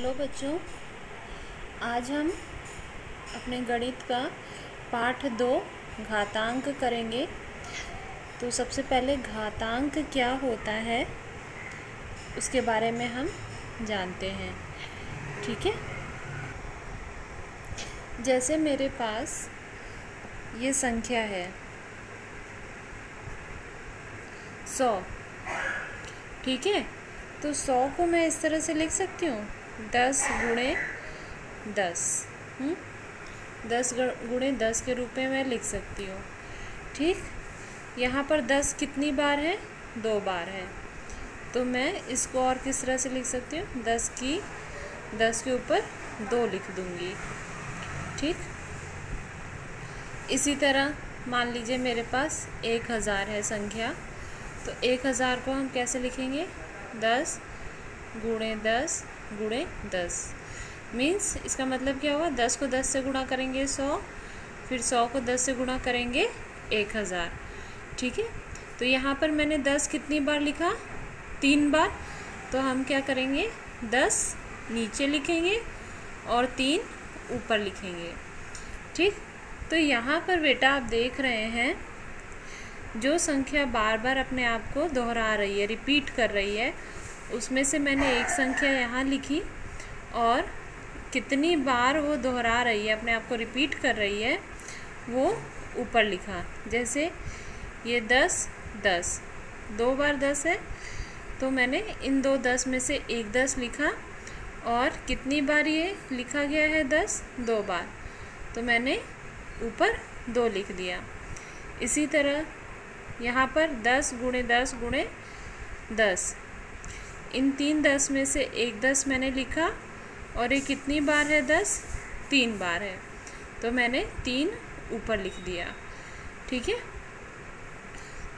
Hello बच्चों, आज हम अपने गणित का पाठ 2 घातांक करेंगे। तो सबसे पहले घातांक क्या होता है उसके बारे में हम जानते हैं। ठीक है, जैसे मेरे पास ये संख्या है 100। ठीक है, तो 100 को मैं इस तरह से लिख सकती हूँ 10 गुणे 10। 10 गुणे 10 के रूप में मैं लिख सकती हूँ। ठीक, यहाँ पर 10 कितनी बार है? 2 बार है। तो मैं इसको और किस तरह से लिख सकती हूँ? 10 के ऊपर 2 लिख दूँगी। ठीक, इसी तरह मान लीजिए मेरे पास 1000 है संख्या। तो 1000 को हम कैसे लिखेंगे? 10 गुणे 10 गुणे 10। मीन्स इसका मतलब क्या हुआ? 10 को 10 से गुणा करेंगे 100, फिर 100 को 10 से गुणा करेंगे 1000। ठीक है, तो यहाँ पर मैंने 10 कितनी बार लिखा? 3 बार। तो हम क्या करेंगे? 10 नीचे लिखेंगे और 3 ऊपर लिखेंगे। ठीक, तो यहाँ पर बेटा आप देख रहे हैं जो संख्या बार बार अपने आप को दोहरा रही है, रिपीट कर रही है, उसमें से मैंने एक संख्या यहाँ लिखी और कितनी बार वो दोहरा रही है, अपने आप को रिपीट कर रही है, वो ऊपर लिखा। जैसे ये 10 10 2 बार 10 है, तो मैंने इन 2 10 में से एक 10 लिखा। और कितनी बार ये लिखा गया है? 10 2 बार, तो मैंने ऊपर 2 लिख दिया। इसी तरह यहाँ पर 10 गुणे 10 गुणे 10, इन 3 10 में से एक 10 मैंने लिखा और ये कितनी बार है? 10 3 बार है, तो मैंने 3 ऊपर लिख दिया। ठीक है,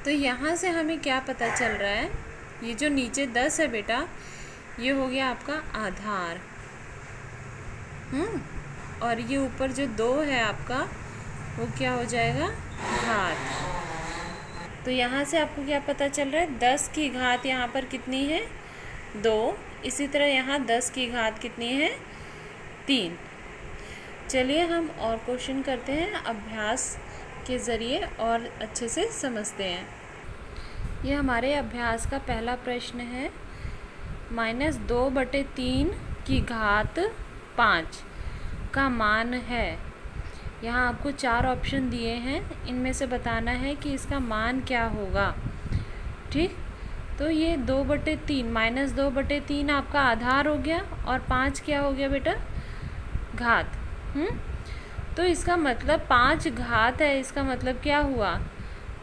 तो यहाँ से हमें क्या पता चल रहा है? ये जो नीचे 10 है बेटा, ये हो गया आपका आधार। और ये ऊपर जो 2 है आपका, वो क्या हो जाएगा? घात। तो यहाँ से आपको क्या पता चल रहा है? 10 की घात यहाँ पर कितनी है? 2। इसी तरह यहाँ 10 की घात कितनी है? 3। चलिए हम और क्वेश्चन करते हैं, अभ्यास के ज़रिए और अच्छे से समझते हैं। ये हमारे अभ्यास का पहला प्रश्न है। -2/3 की घात 5 का मान है। यहाँ आपको 4 ऑप्शन दिए हैं, इनमें से बताना है कि इसका मान क्या होगा। ठीक, तो ये 2/3 -2/3 आपका आधार हो गया और 5 क्या हो गया बेटा? घात। तो इसका मतलब 5 घात है। इसका मतलब क्या हुआ?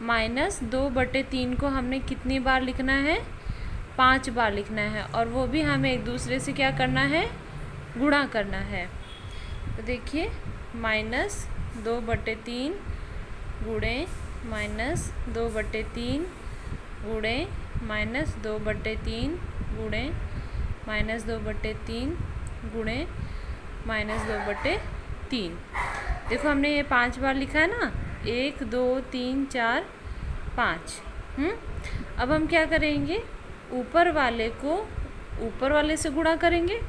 -2/3 को हमने कितनी बार लिखना है? 5 बार लिखना है, और वो भी हमें एक दूसरे से क्या करना है? गुणा करना है। तो देखिए -2/3 गुणे -2/3 गुणे -2/3 गुणे -2/3 गुणे -2/3। देखो हमने ये 5 बार लिखा है ना, 1 2 3 4 5। अब हम क्या करेंगे? ऊपर वाले को ऊपर वाले से गुणा करेंगे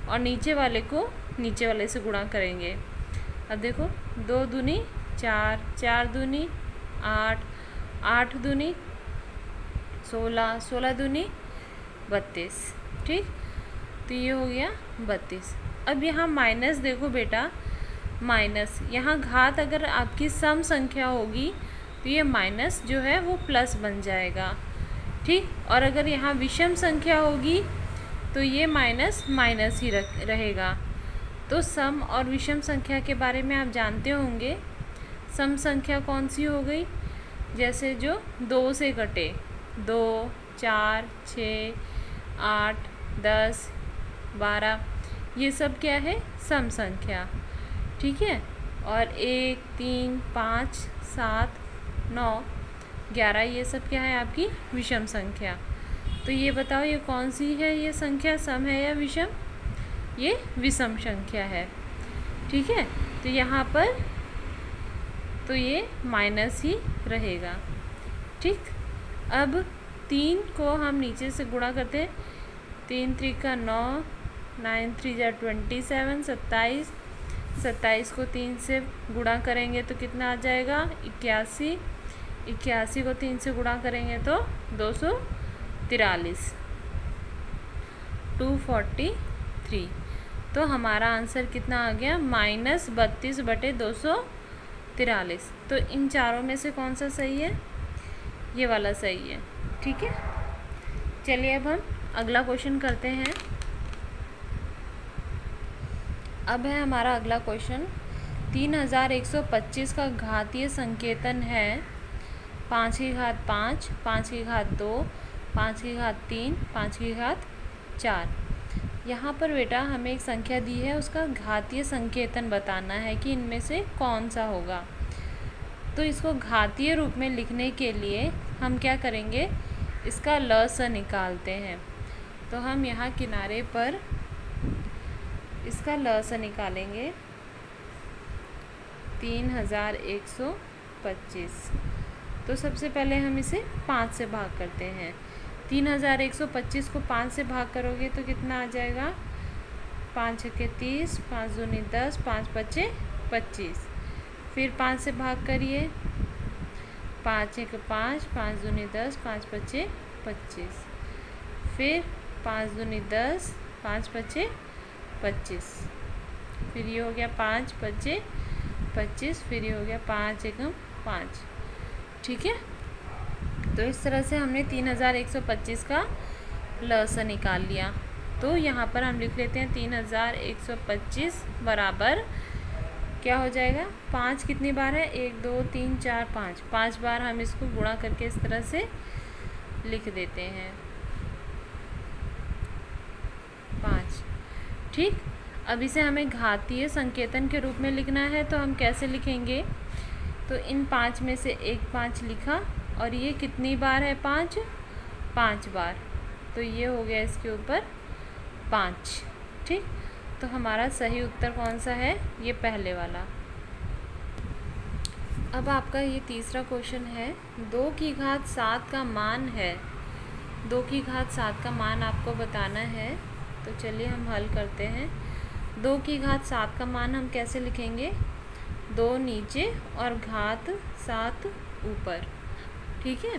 और नीचे वाले को नीचे वाले से गुणा करेंगे। अब देखो 2 दूनी 4, 4 दूनी 8, 8 दूनी 16, 16 दूनी 32। ठीक, तो ये हो गया 32। अब यहाँ माइनस देखो बेटा, माइनस यहाँ घात अगर आपकी सम संख्या होगी तो ये माइनस जो है वो प्लस बन जाएगा। ठीक, और अगर यहाँ विषम संख्या होगी तो ये माइनस माइनस ही रहेगा। तो सम और विषम संख्या के बारे में आप जानते होंगे। सम संख्या कौन सी हो गई? जैसे जो 2 से कटे, 2 4 6 8 10 12, ये सब क्या है? सम संख्या। ठीक है, और 1 3 5 7 9 11, ये सब क्या है? आपकी विषम संख्या। तो ये बताओ ये कौन सी है? ये संख्या सम है या विषम? ये विषम संख्या है। ठीक है, तो यहाँ पर तो ये माइनस ही रहेगा। ठीक, अब 3 को हम नीचे से गुणा करते हैं। 3 त्रिका 9, 9 3 जा 27, 27, 27 को 3 से गुणा करेंगे तो कितना आ जाएगा 81, 81 को 3 से गुणा करेंगे तो 243, 243। तो हमारा आंसर कितना आ गया -32/243। तो इन चारों में से कौन सा सही है, ये वाला सही है। ठीक है, चलिए अब हम अगला क्वेश्चन करते हैं। अब है हमारा अगला क्वेश्चन 3125 का घातीय संकेतन है 5 की घात 5, 5 की घात 2, 5 की घात 3, 5 की घात 4। यहाँ पर बेटा हमें एक संख्या दी है, उसका घातीय संकेतन बताना है कि इनमें से कौन सा होगा। तो इसको घातीय रूप में लिखने के लिए हम क्या करेंगे, इसका लस निकालते हैं। तो हम यहाँ किनारे पर इसका लस निकालेंगे 3125। तो सबसे पहले हम इसे 5 से भाग करते हैं। 3125 को 5 से भाग करोगे तो कितना आ जाएगा 5 के 30, 5 दूनी 10, 5 बचे 25। फिर 5 से भाग करिए, 5 एक 5, 5 दूनी 10, 5 बचे 25। फिर 5 दूनी 10, 5 बचे 25। फिर ये हो गया 5 बचे 25। फिर ये हो गया 5 एकम 5। ठीक है, तो इस तरह से हमने 3125 का लस निकाल लिया। तो यहाँ पर हम लिख लेते हैं 3125 बराबर क्या हो जाएगा, 5 कितनी बार है, 1 2 3 4 5, 5 बार हम इसको गुणा करके इस तरह से लिख देते हैं 5। ठीक, अब इसे हमें घातीय संकेतन के रूप में लिखना है। तो हम कैसे लिखेंगे, तो इन 5 में से एक 5 लिखा और ये कितनी बार है 5 बार, तो ये हो गया इसके ऊपर 5। ठीक, तो हमारा सही उत्तर कौन सा है, ये पहले वाला। अब आपका ये तीसरा क्वेश्चन है 2 की घात 7 का मान है। 2 की घात 7 का मान आपको बताना है। तो चलिए हम हल करते हैं। 2 की घात 7 का मान हम कैसे लिखेंगे, 2 नीचे और घात 7 ऊपर। ठीक है,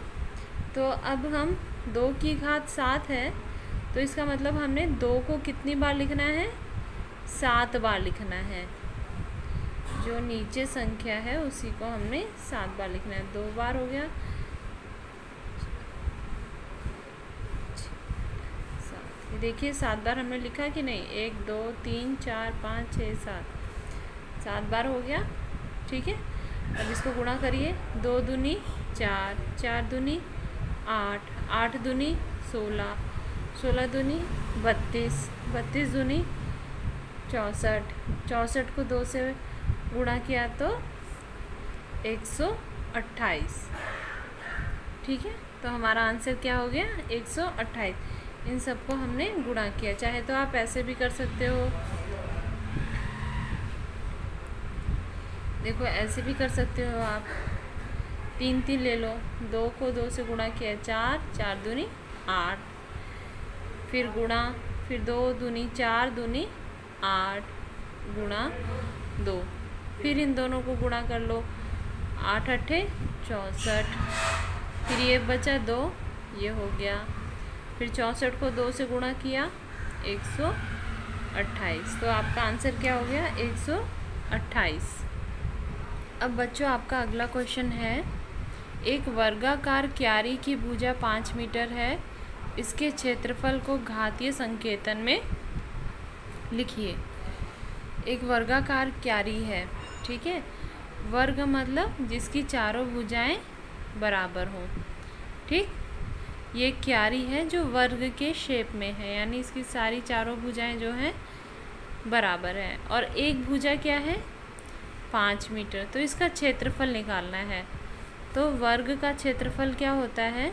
तो अब हम 2 की घात 7 है, तो इसका मतलब हमने 2 को कितनी बार लिखना है, 7 बार लिखना है। जो नीचे संख्या है उसी को हमने 7 बार लिखना है। 2 बार हो गया 7। देखिए 7 बार हमने लिखा कि नहीं, 1 2 3 4 5 6 7 बार हो गया। ठीक है, अब इसको गुणा करिए, 2 दूनी 4, 4 दूनी 8, 8 दूनी 16, 16 दूनी 32, 32 दूनी 64, 64 को 2 से गुणा किया तो 128। ठीक है, तो हमारा आंसर क्या हो गया 128। इन सबको हमने गुणा किया। चाहे तो आप ऐसे भी कर सकते हो, देखो ऐसे भी कर सकते हो आप, 3 3 ले लो, 2 को 2 से गुणा किया 4, 4 दूनी 8, फिर गुणा, फिर 2 दूनी 4 दूनी 8 गुणा 2, फिर इन दोनों को गुणा कर लो, 8 8 64, फिर ये बचा 2, ये हो गया, फिर 64 को 2 से गुणा किया 128। तो आपका आंसर क्या हो गया 128। अब बच्चों आपका अगला क्वेश्चन है, एक वर्गाकार क्यारी की भुजा 5 मीटर है, इसके क्षेत्रफल को घातीय संकेतन में लिखिए। एक वर्गाकार क्यारी है, ठीक है, वर्ग मतलब जिसकी चारों भुजाएं बराबर हों। ठीक, ये क्यारी है जो वर्ग के शेप में है, यानी इसकी सारी चारों भुजाएं जो हैं बराबर है, और एक भुजा क्या है 5 मीटर। तो इसका क्षेत्रफल निकालना है। तो वर्ग का क्षेत्रफल क्या होता है,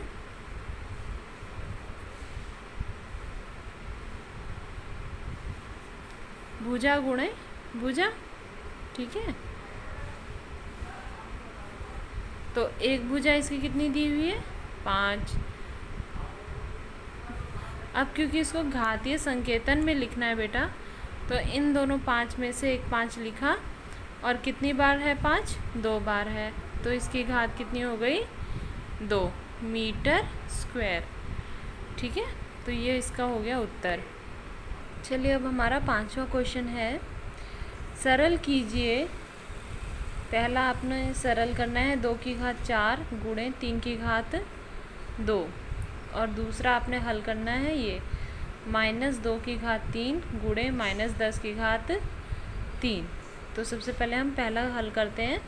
भुजा गुणे भुजा। ठीक है, तो एक भुजा इसकी कितनी दी हुई है 5। अब क्योंकि इसको घातीय संकेतन में लिखना है बेटा, तो इन दोनों 5 में से एक 5 लिखा, और कितनी बार है 5? 2 बार है, तो इसकी घात कितनी हो गई? 2 मीटर स्क्वायर। ठीक है, तो ये इसका हो गया उत्तर। चलिए अब हमारा 5वां क्वेश्चन है, सरल कीजिए। पहला आपने सरल करना है 2 की घात 4 गुणे 3 की घात 2, और दूसरा आपने हल करना है ये -2 की घात 3 गुणे -10 की घात 3। तो सबसे पहले हम पहला हल करते हैं,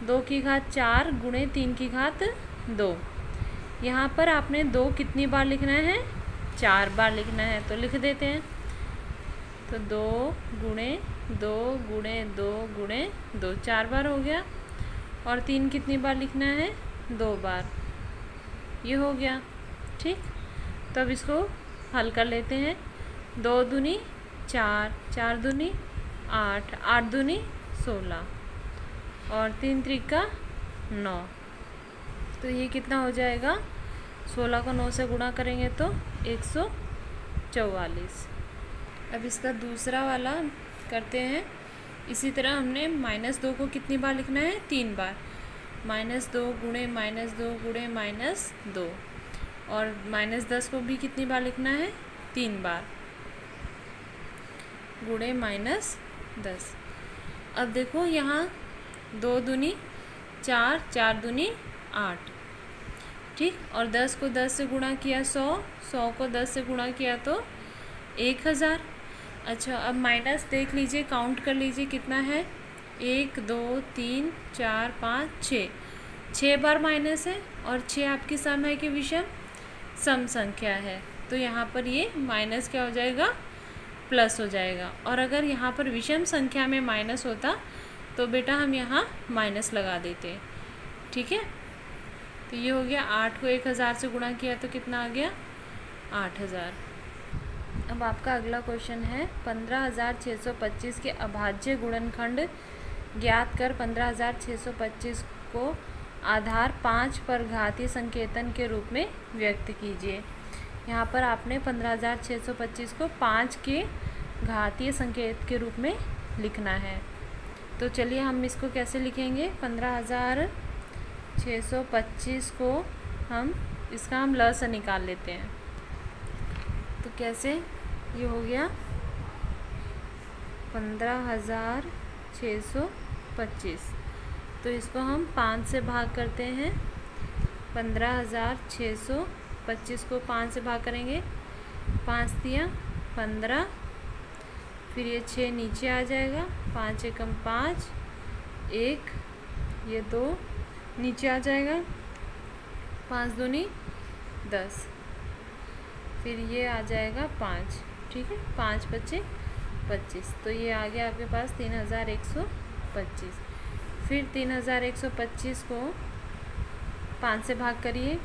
2 की घात 4 गुणे 3 की घात 2। यहाँ पर आपने 2 कितनी बार लिखना है? 4 बार लिखना है, तो लिख देते हैं। तो 2 गुणे 2 गुणे 2 गुणे 2 4 बार हो गया, और 3 कितनी बार लिखना है? 2 बार। ये हो गया। ठीक, तो अब इसको हल कर लेते हैं। 2 दूनी 4, 4 दूनी 8, 8 दूनी 16, और 3 त्रिका 9। तो ये कितना हो जाएगा? 16 को 9 से गुणा करेंगे तो 144। अब इसका दूसरा वाला करते हैं। इसी तरह हमने -2 को कितनी बार लिखना है? 3 बार। -2 गुणे -2 गुणे -2, और -10 को भी कितनी बार लिखना है? 3 बार गुणे -10। अब देखो यहाँ 2 दूनी 4, 4 दूनी 8। ठीक, और 10 को 10 से गुणा किया 100, 100 को 10 से गुणा किया तो 1000। अच्छा, अब माइनस देख लीजिए, काउंट कर लीजिए कितना है? 1 2 3 4 5 6, 6 बार माइनस है, और 6 आपकी सम है कि विषम? सम संख्या है, तो यहाँ पर ये माइनस क्या हो जाएगा? प्लस हो जाएगा। और अगर यहाँ पर विषम संख्या में माइनस होता तो बेटा हम यहाँ माइनस लगा देते। ठीक है, तो ये हो गया। 8 को 1000 से गुणा किया तो कितना आ गया? 8000। अब आपका अगला क्वेश्चन है, 15625 के अभाज्य गुणनखंड ज्ञात कर 15625 को आधार 5 पर घातीय संकेतन के रूप में व्यक्त कीजिए। यहाँ पर आपने 15625 को 5 के घातीय संकेत के रूप में लिखना है। तो चलिए हम इसको कैसे लिखेंगे? 15625 को हम ल से निकाल लेते हैं। तो कैसे? ये हो गया 15625, तो इसको हम 5 से भाग करते हैं। 15625 को 5 से भाग करेंगे, 5 दिया 15, फिर ये 6 नीचे आ जाएगा, 5 एकम 5, 1, ये 2 नीचे आ जाएगा, 5 दूनी 10, फिर ये आ जाएगा 5। ठीक है, 5 बचे 25, तो ये आ गया आपके पास 3125। फिर 3125 को 5 से भाग करिए,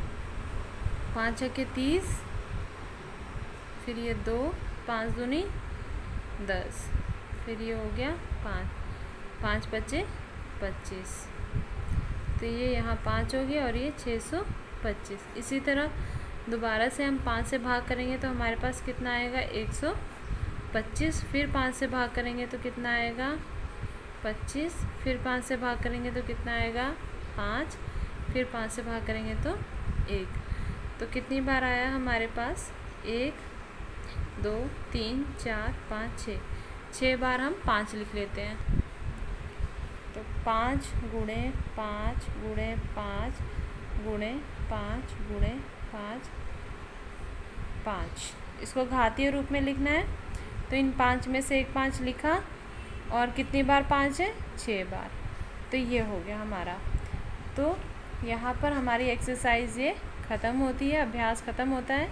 5 के 30, फिर ये 2, 5 दूनी 10, फिर ये हो गया 5, 5 बचे 25, तो ये यहाँ 5 हो गया, और ये 625। इसी तरह दोबारा से हम 5 से भाग करेंगे तो हमारे पास कितना आएगा? 125। फिर 5 से भाग करेंगे तो कितना आएगा? 25। फिर 5 से भाग करेंगे तो कितना आएगा? 5। फिर 5 से भाग करेंगे तो 1। तो कितनी बार आया हमारे पास? 1 2 3 4 5 6, 6 बार हम 5 लिख लेते हैं। तो 5 गुणे 5 गुणे 5 गुणे 5 गुणे 5 5, इसको घातीय रूप में लिखना है। तो इन 5 में से एक 5 लिखा, और कितनी बार 5 है? 6 बार। तो ये हो गया हमारा। तो यहाँ पर हमारी एक्सरसाइज ये ख़त्म होती है, अभ्यास ख़त्म होता है।